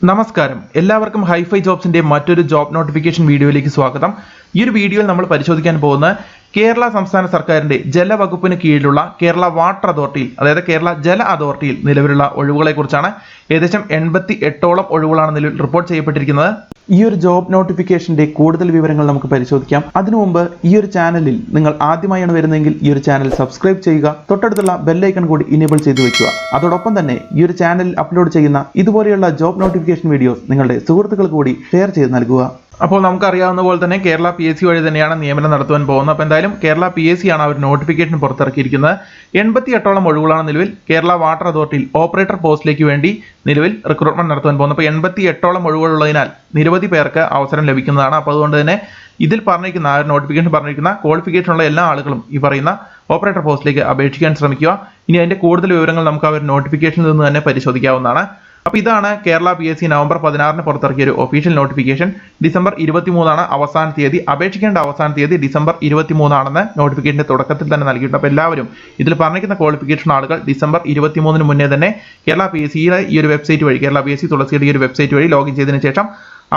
നമസ്കാരം എല്ലാവർക്കും ഹൈഫൈ ജോബ്സിന്റെ മറ്റൊരു ജോബ് നോട്ടിഫിക്കേഷൻ വീഡിയോയിലേക്ക് സ്വാഗതം. ഈ ഒരു വീഡിയോയിൽ നമ്മൾ പരിശോധിക്കാൻ പോകുന്ന കേരള സംസ്ഥാന സർക്കാരിന്റെ ജലവകുപ്പിന് കീഴിലുള്ള കേരള വാട്ടർ അതോറിറ്റിയിൽ അതായത് കേരള ജല അതോറിറ്റിയിൽ നിലവിലുള്ള ഒഴിവുകളെ കുറിച്ചാണ്. ഏകദേശം 88ഓളം ഒഴിവുകളാണ് നിലവിൽ റിപ്പോർട്ട് ചെയ്യപ്പെട്ടിരിക്കുന്നത്. ഈ ഒരു ജോബ് നോട്ടിഫിക്കേഷന്റെ കൂടുതൽ വിവരങ്ങൾ നമുക്ക് പരിശോധിക്കാം. അതിനു മുമ്പ് ഈ ഒരു ചാനലിൽ നിങ്ങൾ ആദ്യമായാണ് വരുന്നതെങ്കിൽ ഈ ഒരു ചാനൽ സബ്സ്ക്രൈബ് ചെയ്യുക, തൊട്ടടുത്തുള്ള ബെല്ലൈക്കൺ കൂടി ഇനേബിൾ ചെയ്തു വെക്കുക. അതോടൊപ്പം തന്നെ ഈ ഒരു ചാനലിൽ അപ്ലോഡ് ചെയ്യുന്ന ഇതുപോലെയുള്ള ജോബ് നോട്ടിഫിക്കേഷൻ വീഡിയോസ് നിങ്ങളുടെ സുഹൃത്തുക്കൾക്ക് കൂടി ഷെയർ ചെയ്ത് നൽകുക. അപ്പോൾ നമുക്കറിയാവുന്ന പോലെ തന്നെ കേരള PSC വഴി തന്നെയാണ് നിയമനം നടത്തുവാൻ പോകുന്നത്. അപ്പോൾ എന്തായാലും കേരള PSC ആണ് അവർ നോട്ടിഫിക്കേഷൻ പുറത്തിറക്കിയിരിക്കുന്നത്. 88ഓളം ഒഴിവുകളാണ് നിലവിൽ കേരള വാട്ടർ അതോറിറ്റിയിൽ ഓപ്പറേറ്റർ പോസ്റ്റിലേക്ക് വേണ്ടി നിലവിൽ റിക്രൂട്ട്മെന്റ് നടത്തുവാൻ പോകുന്നത്. അപ്പോൾ 88ഓളം ഒഴിവുകളുള്ളതിനാൽ നിരവധി പേർക്ക് അവസരം ലഭിക്കുന്നതാണ്. അപ്പോൾ അതുകൊണ്ട് തന്നെ ഇതിൽ പറഞ്ഞിരിക്കുന്ന ആ ഒരു നോട്ടിഫിക്കേഷൻ പറഞ്ഞിരിക്കുന്ന ക്വാളിഫിക്കേഷൻ ഉള്ള എല്ലാ ആളുകളും ഈ പറയുന്ന ഓപ്പറേറ്റർ പോസ്റ്റിലേക്ക് അപേക്ഷിക്കാൻ ശ്രമിക്കുക. ഇനി അതിന്റെ കൂടുതൽ വിവരങ്ങൾ നമുക്ക് ആ ഒരു നോട്ടിഫിക്കേഷനിൽ നിന്ന് തന്നെ പരിശോധിക്കാവുന്നതാണ്. അപ്പോൾ ഇതാണ് കേരള PSC നവംബർ 16 പുറത്തിറക്കിയ ഒരു ഒഫീഷ്യൽ നോട്ടിഫിക്കേഷൻ. ഡിസംബർ 23 അവസാന തീയതി. അപേക്ഷിക്കേണ്ട അവസാന തീയതി ഡിസംബർ 23 നോട്ടിഫിക്കേഷന്റെ തുടക്കത്തിൽ തന്നെ നൽകിയിട്ടുണ്ട്. അപ്പോൾ എല്ലാവരും ഇതിൽ പറഞ്ഞിരിക്കുന്ന ക്വാളിഫിക്കേഷൻ ആളുകൾ ഡിസംബർ 23 മുന്നേ തന്നെ കേരള PSCയുടെ ഈ ഒരു വെബ്സൈറ്റ് വഴി കേരള PSC തുളസിയുടെ ഈ ഒരു വെബ്സൈറ്റ് വഴി ലോഗിൻ ചെയ്തതിനു ശേഷം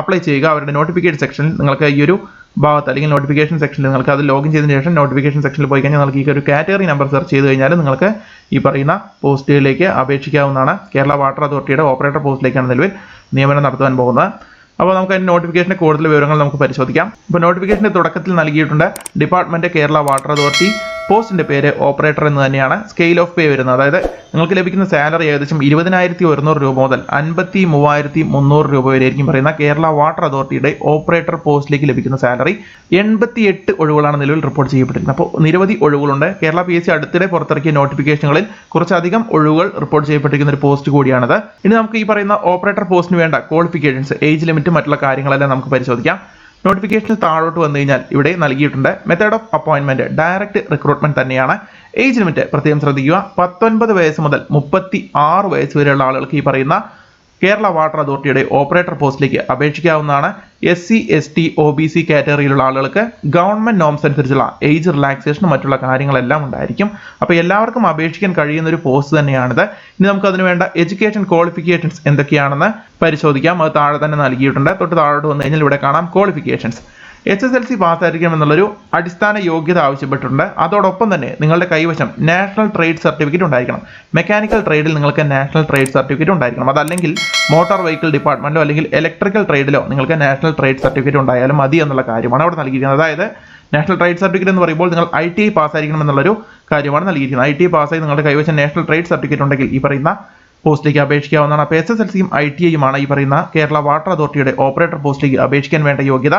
അപ്ലൈ ചെയ്യുക. അവരുടെ നോട്ടിഫിക്കേഷൻ സെക്ഷനിൽ നിങ്ങൾക്ക് ഈ ഒരു ഭാഗത്ത് അല്ലെങ്കിൽ നോട്ടിഫിക്കേഷൻ സെക്ഷനിൽ നിങ്ങൾക്ക് അത് ലോഗിൻ ചെയ്തതിനു ശേഷം നോട്ടിഫിക്കേഷൻ സെക്ഷനിൽ പോയി കഴിഞ്ഞാൽ നിങ്ങൾക്ക് ഈ ഒരു കാറ്റഗറി നമ്പർ സെർച്ച് ചെയ്ത് കഴിഞ്ഞാൽ നിങ്ങൾക്ക് ഈ പറയുന്ന പോസ്റ്റുകളിലേക്ക് അപേക്ഷിക്കാവുന്നതാണ്. കേരള വാട്ടർ അതോറിറ്റിയുടെ ഓപ്പറേറ്റർ പോസ്റ്റിലേക്കാണ് നിലവിൽ നിയമനം നടത്തുവാൻ പോകുന്നത്. അപ്പോൾ നമുക്ക് അതിന്റെ നോട്ടിഫിക്കേഷന്റെ കൂടുതൽ വിവരങ്ങൾ നമുക്ക് പരിശോധിക്കാം. ഇപ്പോൾ നോട്ടിഫിക്കേഷന്റെ തുടക്കത്തിൽ നൽകിയിട്ടുണ്ട് ഡിപ്പാർട്ട്മെന്റ് കേരള വാട്ടർ അതോറിറ്റി, പോസ്റ്റിന്റെ പേര് ഓപ്പറേറ്റർ എന്ന് തന്നെയാണ്. സ്കെയിൽ ഓഫ് പേ വരുന്നത്, അതായത് നിങ്ങൾക്ക് ലഭിക്കുന്ന സാലറി ഏകദേശം 20,100 രൂപ മുതൽ 53,300 രൂപ വരെ ആയിരിക്കും പറയുന്ന കേരള വാട്ടർ അതോറിറ്റിയുടെ ഓപ്പറേറ്റർ പോസ്റ്റിലേക്ക് ലഭിക്കുന്ന സാലറി. 88 ഒഴിവുകളാണ് നിലവിൽ റിപ്പോർട്ട് ചെയ്യപ്പെട്ടിരിക്കുന്നത്. അപ്പോൾ നിരവധി ഒഴിവുകളുണ്ട്. കേരള PSC അടുത്തിടെ പുറത്തിറക്കിയ നോട്ടിഫിക്കേഷനുകളിൽ കുറച്ചധികം ഒഴിവുകൾ റിപ്പോർട്ട് ചെയ്യപ്പെട്ടിരിക്കുന്ന ഒരു പോസ്റ്റ് കൂടിയാണത്. ഇനി നമുക്ക് ഈ പറയുന്ന ഓപ്പറേറ്റർ പോസ്റ്റിന് വേണ്ട ക്വാളിഫിക്കേഷൻസ്, ഏജ് ലിമിറ്റ്, മറ്റുള്ള കാര്യങ്ങളെല്ലാം നമുക്ക് പരിശോധിക്കാം. നോട്ടിഫിക്കേഷനിൽ താഴോട്ട് വന്നു കഴിഞ്ഞാൽ ഇവിടെ നൽകിയിട്ടുണ്ട് method of appointment direct recruitment തന്നെയാണ്. ഏജ് ലിമിറ്റ് പ്രത്യേകം ശ്രദ്ധിക്കുക. 19 വയസ്സ് മുതൽ 36 വയസ്സ് വരെയുള്ള ആളുകൾക്ക് ഈ പറയുന്ന കേരള വാട്ടർ അതോറിറ്റിയുടെ ഓപ്പറേറ്റർ പോസ്റ്റിലേക്ക് അപേക്ഷിക്കാവുന്നതാണ്. SC ST OBC കാറ്റഗറിയിലുള്ള ആളുകൾക്ക് ഗവൺമെന്റ് നോംസ് അനുസരിച്ചുള്ള ഏജ് റിലാക്സേഷനും മറ്റുള്ള കാര്യങ്ങളെല്ലാം ഉണ്ടായിരിക്കും. അപ്പോൾ എല്ലാവർക്കും അപേക്ഷിക്കാൻ കഴിയുന്ന ഒരു പോസ്റ്റ് തന്നെയാണിത്. ഇനി നമുക്ക് അതിന് വേണ്ട എഡ്യൂക്കേഷൻ ക്വാളിഫിക്കേഷൻസ് എന്തൊക്കെയാണെന്ന് പരിശോധിക്കാം. അത് താഴെ തന്നെ നൽകിയിട്ടുണ്ട്. തൊട്ട് താഴോട്ട് വന്നു കഴിഞ്ഞാൽ ഇവിടെ കാണാം ക്വാളിഫിക്കേഷൻസ്. SSLC പാസ്സായിരിക്കണം എന്നുള്ളൊരു അടിസ്ഥാന യോഗ്യത ആവശ്യപ്പെട്ടിട്ടുണ്ട്. അതോടൊപ്പം തന്നെ നിങ്ങളുടെ കൈവശം നാഷണൽ ട്രേഡ് സർട്ടിഫിക്കറ്റ് ഉണ്ടായിരിക്കണം. മെക്കാനിക്കൽ ട്രേഡിൽ നിങ്ങൾക്ക് നാഷണൽ ട്രേഡ് സർട്ടിഫിക്കറ്റ് ഉണ്ടായിരിക്കണം. അതല്ലെങ്കിൽ മോട്ടോർ വെഹിക്കിൾ ഡിപ്പാർട്ട്മെന്റോ അല്ലെങ്കിൽ ഇലക്ട്രിക്കൽ ട്രേഡിലോ നിങ്ങൾക്ക് നാഷണൽ ട്രേഡ് സർട്ടിഫിക്കറ്റ് ഉണ്ടായാലും മതി എന്നുള്ള കാര്യമാണ് അവിടെ നൽകിയിരിക്കുന്നത്. അതായത് നാഷണൽ ട്രേഡ് സർട്ടിഫിക്കറ്റ് എന്ന് പറയുമ്പോൾ നിങ്ങൾ ITI പാസ്സായിരിക്കണം എന്നുള്ളൊരു കാര്യമാണ് നൽകിയിരിക്കുന്നത്. ITI പാസ്സായി നിങ്ങളുടെ കൈവശം നാഷണൽ ട്രേഡ് സർട്ടിഫിക്കറ്റ് ഉണ്ടെങ്കിൽ ഈ പറയുന്ന പോസ്റ്റിലേക്ക് അപേക്ഷിക്കാവുന്നതാണ്. അപ്പോൾ SSLCയും ITIയുമാണ് ഈ പറയുന്ന കേരള വാട്ടർ അതോറിറ്റിയുടെ ഓപ്പറേറ്റർ പോസ്റ്റിലേക്ക് അപേക്ഷിക്കാൻ വേണ്ട യോഗ്യത.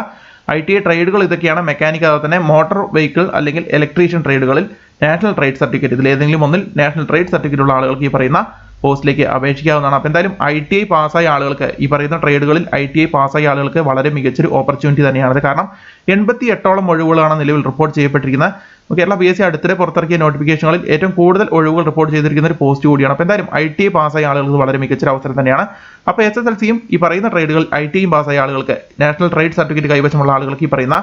ITI ട്രേഡുകൾ ഇതൊക്കെയാണ്. മെക്കാനിക്കൽ, അതുപോലെ തന്നെ മോട്ടോർ വെഹിക്കിൾ അല്ലെങ്കിൽ ഇലക്ട്രീഷ്യൻ ട്രേഡുകളിൽ നാഷണൽ ട്രേഡ് സർട്ടിഫിക്കറ്റ്, ഇതിൽ ഏതെങ്കിലും ഒന്നിൽ നാഷണൽ ട്രേഡ് സർട്ടിഫിക്കറ്റ് ഉള്ള ആളുകൾക്ക് ഈ പറയുന്ന പോസ്റ്റിലേക്ക് അപേക്ഷിക്കാവുന്നതാണ്. അപ്പോൾ എന്തായാലും ITI പാസ്സായ ആളുകൾക്ക്, ഈ പറയുന്ന ട്രേഡുകളിൽ ITI പാസ്സായ ആളുകൾക്ക് വളരെ മികച്ചൊരു ഓപ്പർച്യൂണിറ്റി തന്നെയാണത്. കാരണം 88ഓളം ഒഴിവുകളാണ് നിലവിൽ റിപ്പോർട്ട് ചെയ്യപ്പെട്ടിരിക്കുന്നത്. കേരള PSC അടുത്തിടെ പുറത്തിറക്കിയ നോട്ടിഫിക്കേഷനുകളിൽ ഏറ്റവും കൂടുതൽ ഒഴിവുകൾ റിപ്പോർട്ട് ചെയ്തിരിക്കുന്ന ഒരു പോസ്റ്റ് കൂടിയാണ്. അപ്പോൾ എന്തായാലും ITI പാസ്സായ ആളുകൾക്ക് വളരെ മികച്ചൊരു അവസരം തന്നെയാണ്. അപ്പോൾ SSLCയും ഈ പറയുന്ന ട്രേഡുകൾ ITIയും പാസ്സായ ആളുകൾക്ക്, നാഷണൽ ട്രേഡ് സർട്ടിഫിക്കറ്റ് കൈവശമുള്ള ആളുകൾക്ക് ഈ പറയുന്ന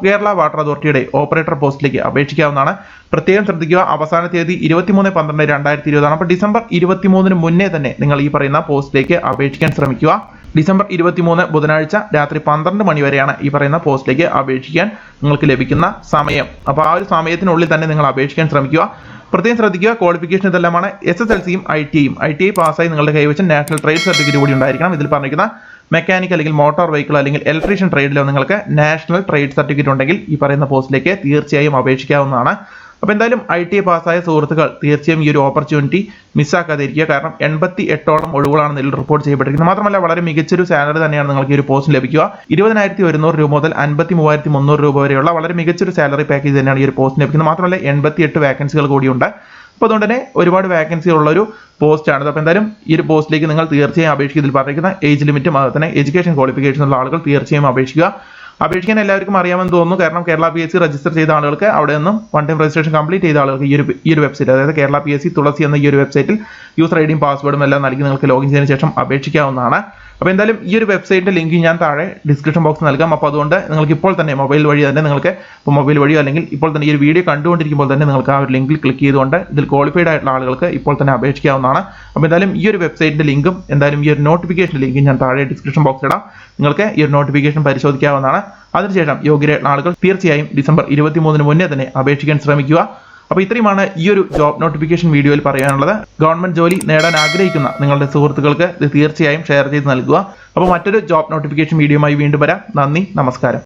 കേരള വാട്ടർ അതോറിറ്റിയുടെ ഓപ്പറേറ്റർ പോസ്റ്റിലേക്ക് അപേക്ഷിക്കാവുന്നതാണ്. പ്രത്യേകം ശ്രദ്ധിക്കുക, അവസാന തീയതി 23/12/2020 ആണ്. അപ്പോൾ ഡിസംബർ 23 മുന്നേ തന്നെ നിങ്ങൾ ഈ പറയുന്ന പോസ്റ്റിലേക്ക് അപേക്ഷിക്കാൻ ശ്രമിക്കുക. ഡിസംബർ 23 ബുധനാഴ്ച രാത്രി 12 മണി വരെയാണ് ഈ പറയുന്ന പോസ്റ്റിലേക്ക് അപേക്ഷിക്കാൻ നിങ്ങൾക്ക് ലഭിക്കുന്ന സമയം. അപ്പോൾ ആ ഒരു സമയത്തിനുള്ളിൽ തന്നെ നിങ്ങൾ അപേക്ഷിക്കാൻ ശ്രമിക്കുക. പ്രത്യേകം ശ്രദ്ധിക്കുക, ക്വാളിഫിക്കേഷൻ ഇതെല്ലാമാണ്. SSLCയും ITIയും. ITI പാസ്സായി നിങ്ങളുടെ കൈവശം നാഷണൽ ട്രേഡ് സർട്ടിഫിക്കറ്റ് കൂടി ഉണ്ടായിരിക്കണം. ഇതിൽ പറഞ്ഞിരിക്കുന്ന മെക്കാനിക്കൽ അല്ലെങ്കിൽ മോട്ടോർ വെഹിക്കിൾ അല്ലെങ്കിൽ ഇലക്ട്രീഷ്യൻ ട്രേഡിലോ നിങ്ങൾക്ക് നാഷണൽ ട്രേഡ് സർട്ടിഫിക്കറ്റ് ഉണ്ടെങ്കിൽ ഈ പറയുന്ന പോസ്റ്റിലേക്ക് തീർച്ചയായും അപേക്ഷിക്കാവുന്നതാണ്. അപ്പോൾ എന്തായാലും ITI പാസ്സായ സുഹൃത്തുക്കൾ തീർച്ചയായും ഈ ഒരു ഓപ്പർച്യൂണിറ്റി മിസ്സാക്കാതിരിക്കുക. കാരണം 88ഓളം ഒഴിവുകളാണ് നിലവിൽ റിപ്പോർട്ട് ചെയ്യപ്പെട്ടിരിക്കുന്നത്. മാത്രമല്ല വളരെ മികച്ചൊരു സാലറി തന്നെയാണ് നിങ്ങൾക്ക് ഈ ഒരു പോസ്റ്റിന് ലഭിക്കുക. 20,100 രൂപ മുതൽ 53,300 രൂപ വരെയുള്ള വളരെ മികച്ചൊരു സാലറി പാക്കേജ് തന്നെയാണ് ഈ ഒരു പോസ്റ്റിന് ലഭിക്കുന്നത്. മാത്രമല്ല 88 വാക്കൻസികൾ കൂടിയുണ്ട്. അപ്പോൾ അതുകൊണ്ട് തന്നെ ഒരുപാട് വാക്കൻസി ഉള്ള ഒരു പോസ്റ്റാണ്. അപ്പോൾ എന്തായാലും ഈ ഒരു പോസ്റ്റിലേക്ക് നിങ്ങൾ തീർച്ചയായും അപേക്ഷിക്കുക. ഇതിൽ പറഞ്ഞിരിക്കുന്ന ഏജ് ലിമിറ്റും അതുപോലെ തന്നെ എഡ്യൂക്കേഷൻ ക്വാളിഫിക്കേഷൻ ഉള്ള ആളുകൾ തീർച്ചയായും അപേക്ഷിക്കുക. അപേക്ഷിക്കാൻ എല്ലാവർക്കും അറിയാമെന്ന് തോന്നുന്നു. കാരണം കേരള PSC രജിസ്റ്റർ ചെയ്ത ആളുകൾക്ക്, അവിടെ നിന്നും വൺ ടൈം രജിസ്ട്രേഷൻ കംപ്ലീറ്റ് ചെയ്ത ആളുകൾക്ക് ഈ ഒരു വെബ്സൈറ്റ്, അതായത് കേരള PSC തുളസി എന്ന ഈ ഒരു വെബ്സൈറ്റിൽ യൂസർ ഐഡിയും പാസ്വേഡും എല്ലാം നൽകി നിങ്ങൾക്ക് ലോഗിൻ ചെയ്തതിനു ശേഷം അപേക്ഷിക്കാവുന്നതാണ്. അപ്പോൾ എന്തായാലും ഈ ഒരു വെബ്സൈറ്റിന്റെ ലിങ്ക് ഞാൻ താഴെ ഡിസ്ക്രിപ്ഷൻ ബോക്സ് നൽകാം. അപ്പോൾ അതുകൊണ്ട് നിങ്ങൾക്ക് ഇപ്പോൾ തന്നെ മൊബൈൽ വഴി തന്നെ നിങ്ങൾക്ക് മൊബൈൽ വഴിയോ അല്ലെങ്കിൽ ഇപ്പോൾ തന്നെ ഈ ഒരു വീഡിയോ കണ്ടുകൊണ്ടിരിക്കുമ്പോൾ തന്നെ നിങ്ങൾക്ക് ആ ഒരു ലിങ്കിൽ ക്ലിക്ക് ചെയ്തുകൊണ്ട് ഇതിൽ ക്വാളിഫൈഡ് ആയിട്ടുള്ള ആളുകൾക്ക് ഇപ്പോൾ തന്നെ അപേക്ഷിക്കാവുന്നതാണ്. അപ്പോൾ എന്തായാലും ഈ ഒരു വെബ്സൈറ്റിന്റെ ലിങ്കും എന്തായാലും ഈ ഒരു നോട്ടിഫിക്കേഷൻ ലിങ്കും ഞാൻ താഴെ ഡിസ്ക്രിപ്ഷൻ ബോക്സിൽ ഇടാം. നിങ്ങൾക്ക് ഈ ഒരു നോട്ടിഫിക്കേഷൻ പരിശോധിക്കാവുന്നതാണ്. അതിനുശേഷം യോഗ്യരായിട്ടുള്ള ആളുകൾ തീർച്ചയായും ഡിസംബർ 23 മുന്നേ തന്നെ അപേക്ഷിക്കാൻ ശ്രമിക്കുക. അപ്പോൾ ഇത്രയുമാണ് ഈ ഒരു ജോബ് നോട്ടിഫിക്കേഷൻ വീഡിയോയിൽ പറയാനുള്ളത്. ഗവൺമെന്റ് ജോലി നേടാൻ ആഗ്രഹിക്കുന്ന നിങ്ങളുടെ സുഹൃത്തുക്കൾക്ക് ഇത് തീർച്ചയായും ഷെയർ ചെയ്ത് നൽകുക. അപ്പോൾ മറ്റൊരു ജോബ് നോട്ടിഫിക്കേഷൻ വീഡിയോയുമായി വീണ്ടും വരാം. നന്ദി, നമസ്കാരം.